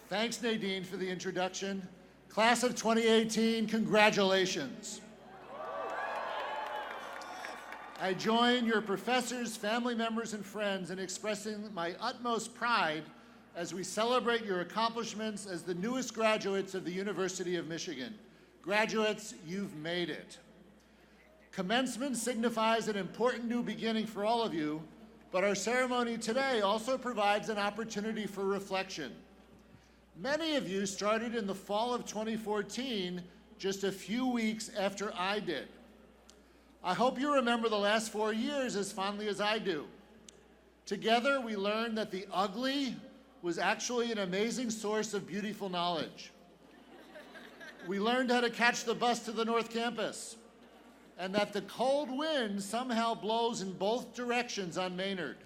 Thanks, Nadine, for the introduction. Class of 2018, congratulations. I join your professors, family members, and friends in expressing my utmost pride as we celebrate your accomplishments as the newest graduates of the University of Michigan. Graduates, you've made it. Commencement signifies an important new beginning for all of you, but our ceremony today also provides an opportunity for reflection. Many of you started in the fall of 2014, just a few weeks after I did. I hope you remember the last 4 years as fondly as I do. Together, we learned that the ugly was actually an amazing source of beautiful knowledge. We learned how to catch the bus to the North Campus, and that the cold wind somehow blows in both directions on Maynard.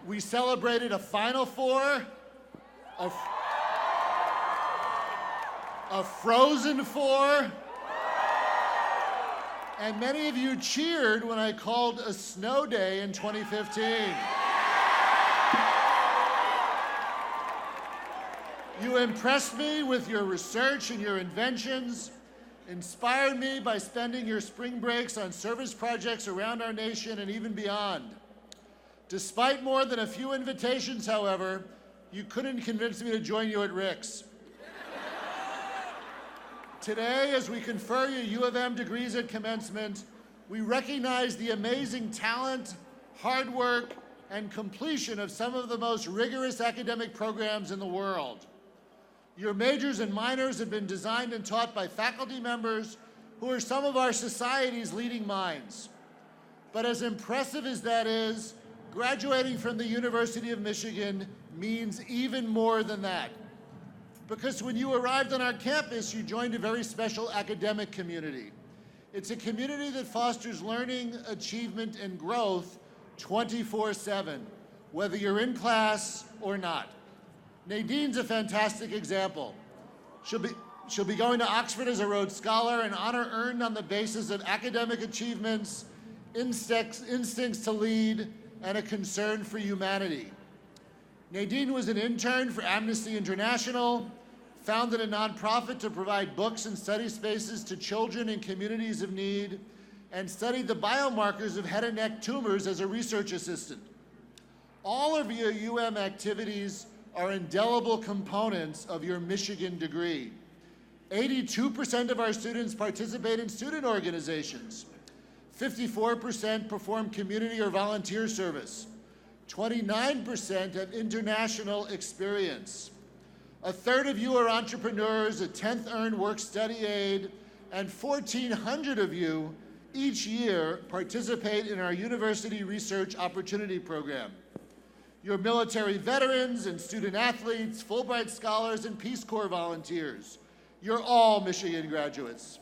We celebrated a Final Four, a Frozen Four, and many of you cheered when I called a snow day in 2015. You impressed me with your research and your inventions, inspired me by spending your spring breaks on service projects around our nation and even beyond. Despite more than a few invitations, however, you couldn't convince me to join you at Rick's. Today, as we confer your U of M degrees at commencement, we recognize the amazing talent, hard work, and completion of some of the most rigorous academic programs in the world. Your majors and minors have been designed and taught by faculty members who are some of our society's leading minds. But as impressive as that is, graduating from the University of Michigan means even more than that. Because when you arrived on our campus, you joined a very special academic community. It's a community that fosters learning, achievement, and growth 24/7, whether you're in class or not. Nadine's a fantastic example. She'll be going to Oxford as a Rhodes Scholar, an honor earned on the basis of academic achievements, instincts to lead, and a concern for humanity. Nadine was an intern for Amnesty International, founded a nonprofit to provide books and study spaces to children in communities of need, and studied the biomarkers of head and neck tumors as a research assistant. All of your UM activities are indelible components of your Michigan degree. 82% of our students participate in student organizations. 54% perform community or volunteer service. 29% have international experience. A third of you are entrepreneurs, a 10th earned work-study aid, and 1,400 of you each year participate in our University Research Opportunity Program. You're military veterans and student athletes, Fulbright scholars, and Peace Corps volunteers. You're all Michigan graduates.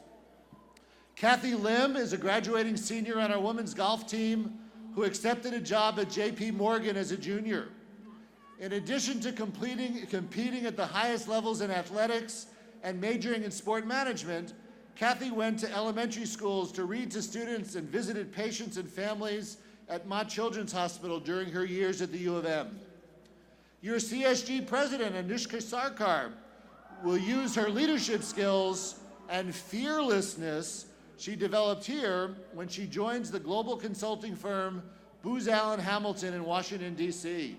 Kathy Lim is a graduating senior on our women's golf team who accepted a job at J.P. Morgan as a junior. In addition to competing at the highest levels in athletics and majoring in sport management, Kathy went to elementary schools to read to students and visited patients and families at Mott Children's Hospital during her years at the U of M. Your CSG president, Anushka Sarkar, will use her leadership skills and fearlessness she developed here when she joins the global consulting firm Booz Allen Hamilton in Washington, D.C.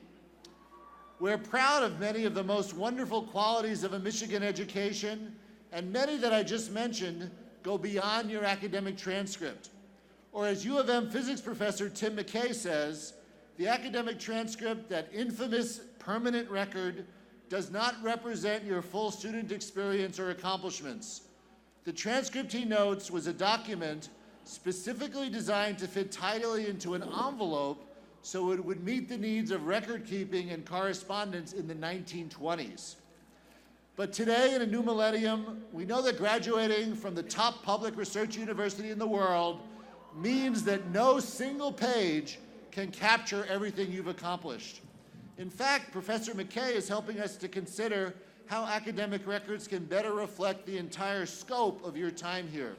We're proud of many of the most wonderful qualities of a Michigan education, and many that I just mentioned go beyond your academic transcript. Or as U of M physics professor Tim McKay says, the academic transcript, that infamous permanent record, does not represent your full student experience or accomplishments. The transcript, he notes, was a document specifically designed to fit tidily into an envelope so it would meet the needs of record keeping and correspondence in the 1920s. But today, in a new millennium, we know that graduating from the top public research university in the world means that no single page can capture everything you've accomplished. In fact, Professor McKay is helping us to consider how academic records can better reflect the entire scope of your time here.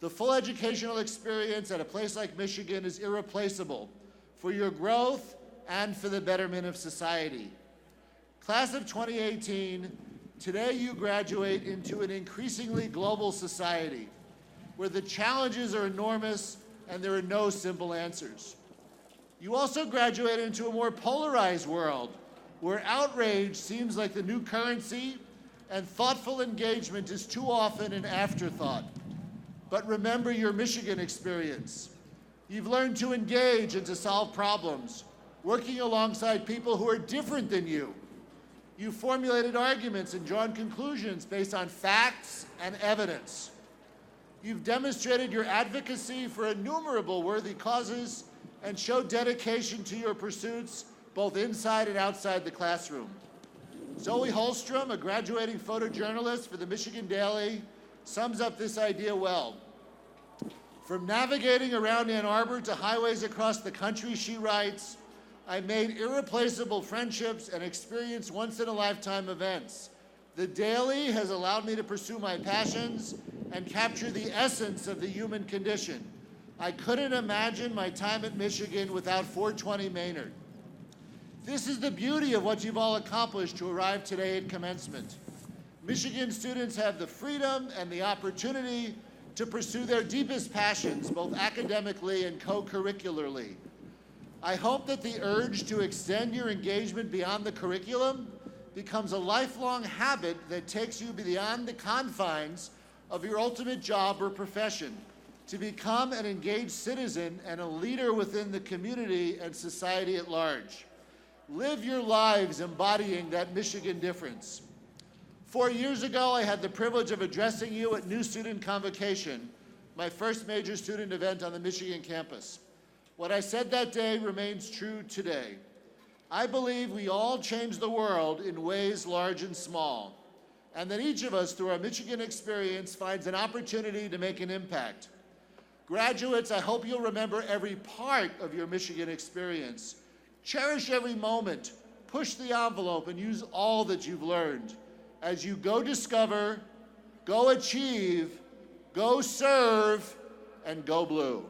The full educational experience at a place like Michigan is irreplaceable for your growth and for the betterment of society. Class of 2018, today you graduate into an increasingly global society where the challenges are enormous and there are no simple answers. You also graduate into a more polarized world where outrage seems like the new currency and thoughtful engagement is too often an afterthought. But remember your Michigan experience. You've learned to engage and to solve problems, working alongside people who are different than you. You've formulated arguments and drawn conclusions based on facts and evidence. You've demonstrated your advocacy for innumerable worthy causes and showed dedication to your pursuits both inside and outside the classroom. Zoe Holstrom, a graduating photojournalist for the Michigan Daily, sums up this idea well. From navigating around Ann Arbor to highways across the country, she writes, I made irreplaceable friendships and experienced once-in-a-lifetime events. The Daily has allowed me to pursue my passions and capture the essence of the human condition. I couldn't imagine my time at Michigan without 420 Maynard. This is the beauty of what you've all accomplished to arrive today at commencement. Michigan students have the freedom and the opportunity to pursue their deepest passions, both academically and co-curricularly. I hope that the urge to extend your engagement beyond the curriculum becomes a lifelong habit that takes you beyond the confines of your ultimate job or profession, to become an engaged citizen and a leader within the community and society at large. Live your lives embodying that Michigan difference. 4 years ago, I had the privilege of addressing you at New Student Convocation, my first major student event on the Michigan campus. What I said that day remains true today. I believe we all change the world in ways large and small, and that each of us, through our Michigan experience, finds an opportunity to make an impact. Graduates, I hope you'll remember every part of your Michigan experience. Cherish every moment, push the envelope, and use all that you've learned as you go discover, go achieve, go serve, and go blue.